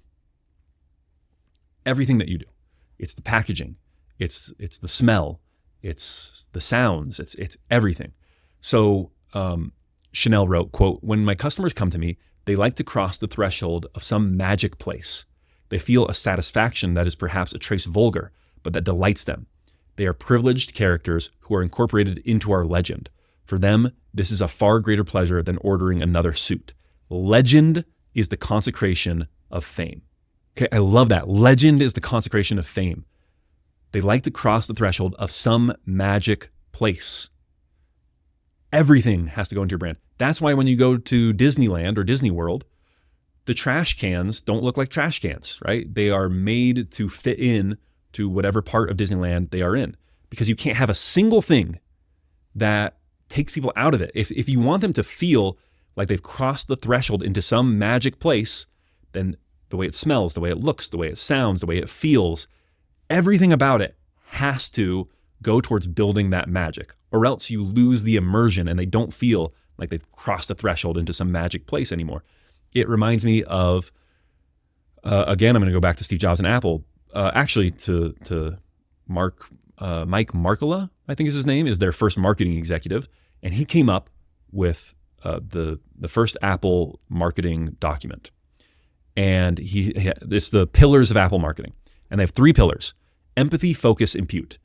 S4: Everything that you do. It's the packaging. It's the smell. It's the sounds. It's everything. So Chanel wrote, quote, "When my customers come to me, they like to cross the threshold of some magic place. They feel a satisfaction that is perhaps a trace vulgar, but that delights them. They are privileged characters who are incorporated into our legend. For them, this is a far greater pleasure than ordering another suit. Legend is the consecration of fame." Okay, I love that. Legend is the consecration of fame. They like to cross the threshold of some magic place. Everything has to go into your brand. That's why when you go to Disneyland or Disney World, the trash cans don't look like trash cans, right? They are made to fit in to whatever part of Disneyland they are in, because you can't have a single thing that takes people out of it. If you want them to feel like they've crossed the threshold into some magic place, then the way it smells, the way it looks, the way it sounds, the way it feels, everything about it has to go towards building that magic, or else you lose the immersion and they don't feel like they've crossed a threshold into some magic place anymore. It reminds me of, again, I'm going to go back to Steve Jobs and Apple, actually to Mike Markkula, I think is his name, is their first marketing executive. And he came up with the first Apple marketing document. And it's the pillars of Apple marketing. And they have 3 pillars: empathy, focus, impute.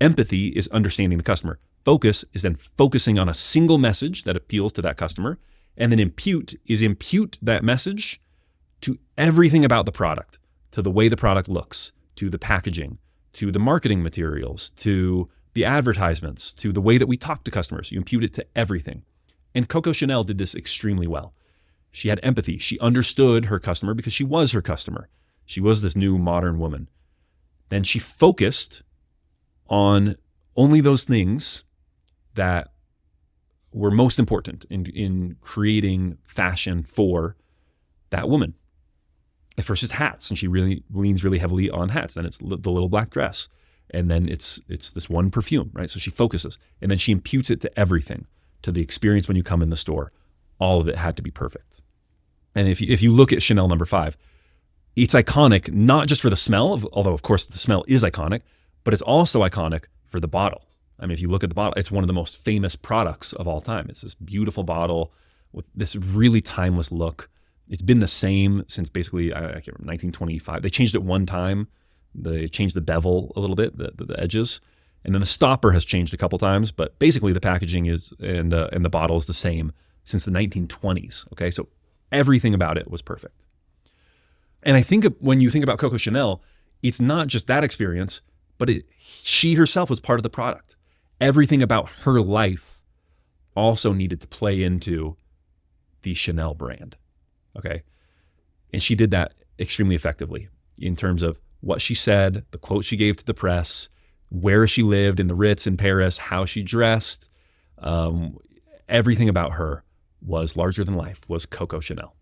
S4: Empathy is understanding the customer. Focus is then focusing on a single message that appeals to that customer. And then impute that message to everything about the product, to the way the product looks, to the packaging, to the marketing materials, to the advertisements, to the way that we talk to customers. You impute it to everything. And Coco Chanel did this extremely well. She had empathy. She understood her customer because she was her customer. She was this new modern woman. Then she focused on only those things that were most important in creating fashion for that woman. At first it's hats, and she really leans really heavily on hats. Then it's the little black dress. And then it's this one perfume, right? So she focuses, and then she imputes it to everything, to the experience when you come in the store. All of it had to be perfect. And if you look at Chanel number 5, it's iconic, not just for the smell, although of course the smell is iconic, but it's also iconic for the bottle. I mean, if you look at the bottle, it's one of the most famous products of all time. It's this beautiful bottle with this really timeless look. It's been the same since basically, I can't remember, 1925. They changed it one time. They changed the bevel a little bit, the edges. And then the stopper has changed a couple times, but basically the packaging is and the bottle is the same since the 1920s. Okay, so everything about it was perfect. And I think when you think about Coco Chanel, it's not just that experience, but she herself was part of the product. Everything about her life also needed to play into the Chanel brand. Okay, and she did that extremely effectively in terms of what she said, the quote she gave to the press, where she lived in the Ritz in Paris, how she dressed. Everything about her was larger than life, was Coco Chanel.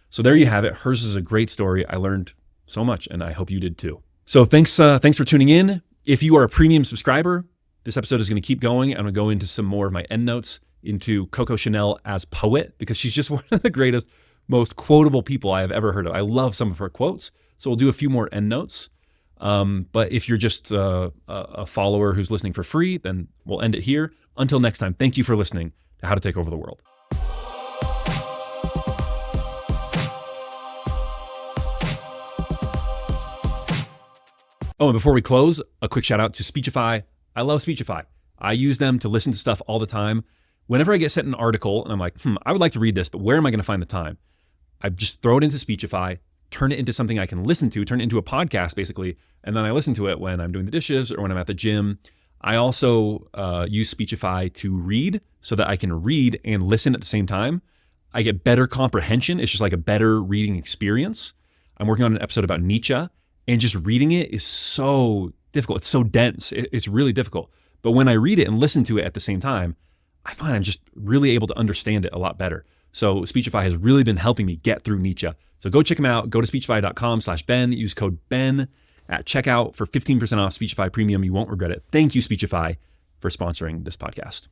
S4: So there you have it. Hers is a great story. I learned so much, and I hope you did too. So thanks for tuning in. If you are a premium subscriber, this episode is going to keep going. I'm going to go into some more of my endnotes into Coco Chanel as poet, because she's just one of the greatest most quotable people I have ever heard of. I love some of her quotes. So we'll do a few more endnotes. But if you're just a follower who's listening for free, then we'll end it here. Until next time, thank you for listening to How to Take Over the World. Oh, and before we close, a quick shout out to Speechify. I love Speechify. I use them to listen to stuff all the time. Whenever I get sent an article and I'm like, I would like to read this, but where am I going to find the time? I just throw it into Speechify, turn it into something I can listen to, turn it into a podcast basically, and then I listen to it when I'm doing the dishes or when I'm at the gym. I also use Speechify to read so that I can read and listen at the same time. I get better comprehension. It's just like a better reading experience. I'm working on an episode about Nietzsche, and just reading it is so difficult. It's so dense. It's really difficult. But when I read it and listen to it at the same time, I find I'm just really able to understand it a lot better. So Speechify has really been helping me get through Nietzsche. So go check them out. Go to speechify.com/Ben. Use code Ben at checkout for 15% off Speechify Premium. You won't regret it. Thank you, Speechify, for sponsoring this podcast.